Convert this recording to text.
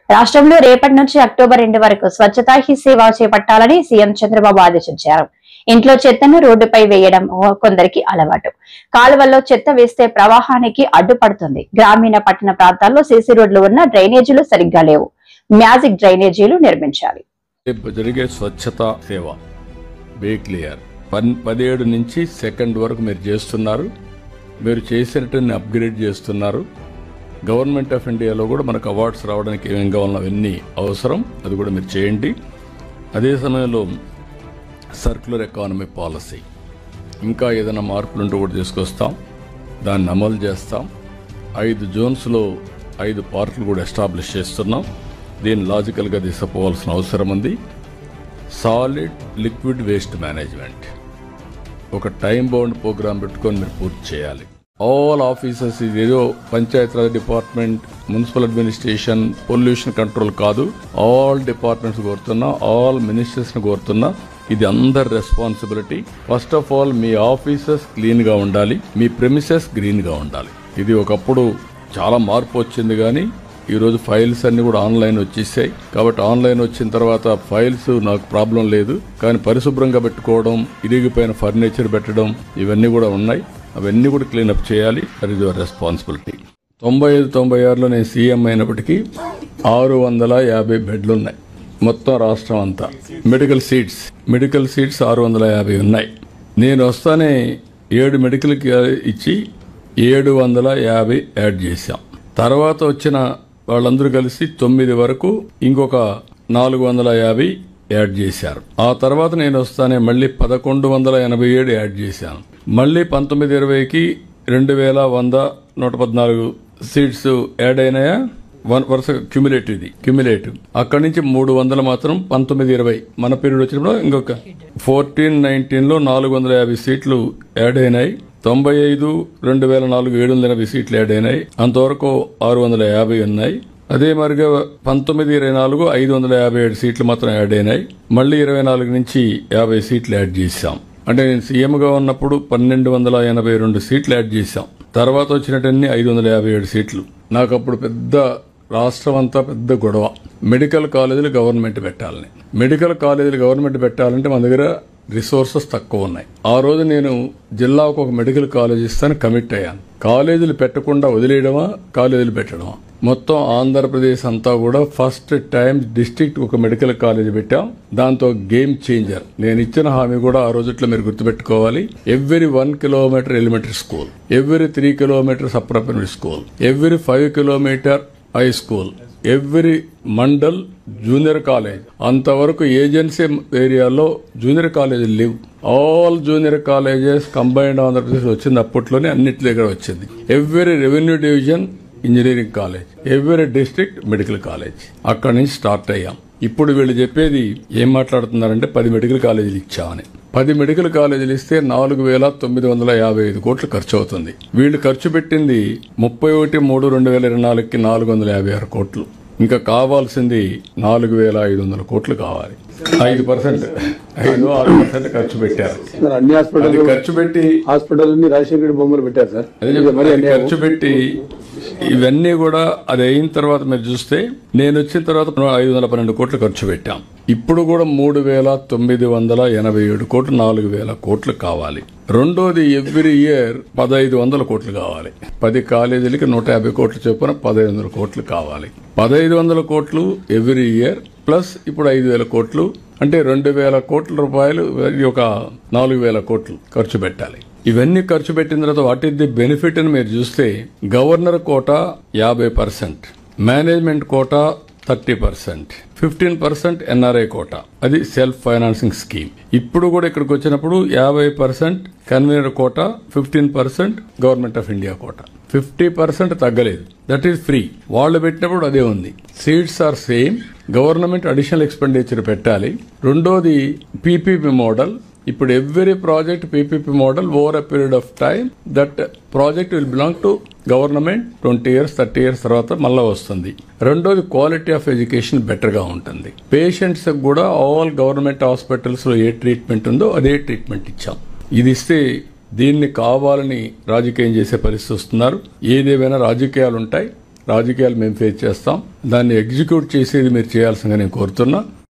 రాష్ట్రంలో రేపటి నుంచి అక్టోబర్ 2 వరకు స్వచ్ఛతా హీ సేవ చేపట్టాలని సీఎం చంద్రబాబు ఆదేశించారు. ఇంట్లో చెత్తను రోడ్డుపై వేయడం కొందరికి అలవాటు. కాలువల్లో చెత్త వేస్తే ప్రవాహానికి అడ్డుపడుతుంది. గ్రామీణ పట్టణ ప్రాంతాల్లో సీసీ రోడ్లు ఉన్న డ్రైనేజీలు సరిగ్గా లేవు. మ్యాజిక్ డ్రైనేజీలు నిర్మించాలి. జరిగే స్వచ్ఛతా సేవ బీ క్లియర్ 17 నుంచి 2 వరకు మీరు చేస్తున్నారు. మీరు చేసినట్టుని అప్గ్రేడ్ చేస్తున్నారు. గవర్నమెంట్ ఆఫ్ ఇండియాలో కూడా మనకు అవార్డ్స్ రావడానికి ఏమేం కావాలన్నా అవన్నీ అవసరం, అది కూడా మీరు చేయండి. అదే సమయంలో సర్క్యులర్ ఎకానమీ పాలసీ ఇంకా ఏదైనా మార్పులుంటూ కూడా తీసుకొస్తాం, దాన్ని అమలు చేస్తాం. 5 జోన్స్లో 5 పార్కులు కూడా ఎస్టాబ్లిష్ చేస్తున్నాం. దీన్ని లాజికల్గా తీసుకుపోవాల్సిన అవసరం ఉంది. సాలిడ్ లిక్విడ్ వేస్ట్ మేనేజ్మెంట్ ఒక టైం బౌండ్ ప్రోగ్రామ్ పెట్టుకొని మీరు పూర్తి చేయాలి. ఆల్ ఆఫీసర్స్, ఇదేదో Panchayati Raj department, municipal administration, pollution control కాదు, ఆల్ డిపార్ట్మెంట్స్ కోరుతున్నా, ఆల్ మినిస్టర్స్ ని కోరుతున్నా, ఇది అందరి responsibility. First of all me officers clean గా ఉండాలి, మీ ప్రెమిసెస్ గ్రీన్ గా ఉండాలి. ఇది ఒకప్పుడు చాలా మార్పు వచ్చింది, కానీ ఈరోజు ఫైల్స్ అన్ని కూడా ఆన్లైన్ వచ్చేసాయి. కాబట్టి ఆన్లైన్ వచ్చిన తర్వాత ఫైల్స్ నాకు ప్రాబ్లం లేదు, కానీ పరిశుభ్రంగా పెట్టుకోవడం, ఇరిగిపోయిన ఫర్నిచర్ పెట్టడం, ఇవన్నీ కూడా ఉన్నాయి. అవన్నీ కూడా క్లీనప్ చేయాలి. That is your responsibility. 95-96లో నేను సీఎం అయినప్పటికీ 650 బెడ్లు ఉన్నాయి మొత్తం రాష్ట్రం అంతా. మెడికల్ సీట్స్ 650 ఉన్నాయి. నేను వస్తానే 7 మెడికల్కి ఇచ్చి 750 యాడ్ చేశాం. తర్వాత వచ్చిన వాళ్ళందరూ కలిసి 9 వరకు ఇంకొక 450 యాడ్ చేశారు. ఆ తర్వాత నేను వస్తానే మళ్ళీ 1187 యాడ్ చేశాను. మళ్ళీ 19-20కి 2114 సీట్స్ యాడ్ అయినాయా, వరుస క్యుములేటివ్. అక్కడి నుంచి 300 మాత్రం 19-20 మన పీరియడ్ వచ్చినప్పుడు ఇంకొక 14-19లో 450 సీట్లు యాడ్ అయినాయి. 95 2004 780 సీట్లు యాడ్ అయినాయి. అంతవరకు 650 ఉన్నాయి. అదే మరిగా 19-24 557 సీట్లు మాత్రం యాడ్ అయినాయి. మళ్ళీ 24 నుంచి 50 సీట్లు యాడ్ చేశాం. అంటే నేను సీఎంగా ఉన్నప్పుడు 1282 సీట్లు యాడ్ చేశాం. తర్వాత వచ్చినట్టన్ని 557 సీట్లు. నాకు అప్పుడు పెద్ద రాష్ట్రం అంతా పెద్ద గొడవ. మెడికల్ కాలేజీలు గవర్నమెంట్ పెట్టాలంటే మన దగ్గర రిసోర్సెస్ తక్కువ ఉన్నాయి. ఆ రోజు నేను జిల్లాకు ఒక మెడికల్ కాలేజ్ ఇస్తాను కమిట్ అయ్యాను. కాలేజీలు పెట్టకుండా వదిలేయడమా, కాలేజీలు పెట్టడమా? మొత్తం ఆంధ్రప్రదేశ్ అంతా కూడా ఫస్ట్ టైం డిస్ట్రిక్ట్ ఒక మెడికల్ కాలేజ్ పెట్టాం. దాంతో గేమ్ చేంజర్. నేను ఇచ్చిన హామీ కూడా ఆ రోజుట్లో మీరు గుర్తుపెట్టుకోవాలి. Every 1 kilometre elementary school, every 3 kilometres upper primary school, every 5 kilometre high school, every mandal junior college. అంతవరకు ఏజెన్సీ ఏరియాలో జూనియర్ కాలేజీలు లేవు. All junior colleges combined Andhra Pradesh వచ్చింది. అప్పట్లోనే అన్నిటి దగ్గర వచ్చింది. Every revenue division engineering college, every district medical college. అక్కడి నుంచి స్టార్ట్ అయ్యాం. ఇప్పుడు వీళ్ళు చెప్పేది ఏం మాట్లాడుతున్నారంటే 10 మెడికల్ కాలేజీలు ఇచ్చామని. 10 మెడికల్ కాలేజీలు ఇస్తే 4,955 కోట్లు ఖర్చు అవుతుంది. వీళ్ళు ఖర్చు పెట్టింది 31/3/2024కి 456 కోట్లు. ఇంకా కావాల్సింది 4,500 కోట్లు కావాలి. 5% ఖర్చు పెట్టారు. అన్ని ఖర్చు పెట్టి హాస్పిటల్ రాజశేఖర బొమ్మలు పెట్టారు సార్. ఖర్చు పెట్టి ఇవన్నీ కూడా అది అయిన తర్వాత మీరు చూస్తే నేను వచ్చిన తర్వాత 512 కోట్లు ఖర్చు పెట్టాం. ఇప్పుడు కూడా 3,987 కోట్లు, 4,000 కోట్లు కావాలి. రెండోది ఎవ్రీ ఇయర్ 1,500 కోట్లు కావాలి. 10 కాలేజీలకి 150 కోట్లు చొప్పున 1,500 కోట్లు కావాలి. 1,500 కోట్లు ఎవ్రీ ఇయర్ ప్లస్ ఇప్పుడు 5,000 కోట్లు అంటే 2,000 కోట్ల రూపాయలు, ఒక 4,000 కోట్లు ఖర్చు పెట్టాలి. ఇవన్నీ ఖర్చు పెట్టిన తర్వాత వాట్ ఈస్ ది బెనిఫిట్ అని మీరు చూస్తే governor quota 50%, management quota 30%, 15% NRI quota, అది సెల్ఫ్ ఫైనాన్సింగ్ స్కీమ్. ఇప్పుడు కూడా ఇక్కడికి వచ్చినప్పుడు 50% convener quota, 15% government of India quota, 50% తగ్గలేదు. That is free. వాళ్ళు పెట్టినప్పుడు అదే ఉంది. Seats are same. Government additional expenditure పెట్టాలి. రెండోది పీపీపీ మోడల్. ఇప్పుడు every project PPP model over a period of time that project will belong to government. 20 years 30 years తర్వాత మళ్ళా వస్తుంది. రెండోది క్వాలిటీ ఆఫ్ ఎడ్యుకేషన్ బెటర్ గా ఉంటుంది. పేషెంట్స్ కూడా ఆల్ గవర్నమెంట్ హాస్పిటల్స్ లో ఏ ట్రీట్మెంట్ ఉందో అదే ట్రీట్మెంట్ ఇచ్చాం. ఇది ఇస్తే దీన్ని కావాలని రాజకీయం చేసే పరిస్థితి వస్తున్నారు. ఏదేమైనా రాజకీయాలు ఉంటాయి. రాజకీయాలు మేము ఫేస్ చేస్తాం. దాన్ని ఎగ్జిక్యూట్ చేసేది మీరు చేయాల్సిందిగా నేను కోరుతున్నా.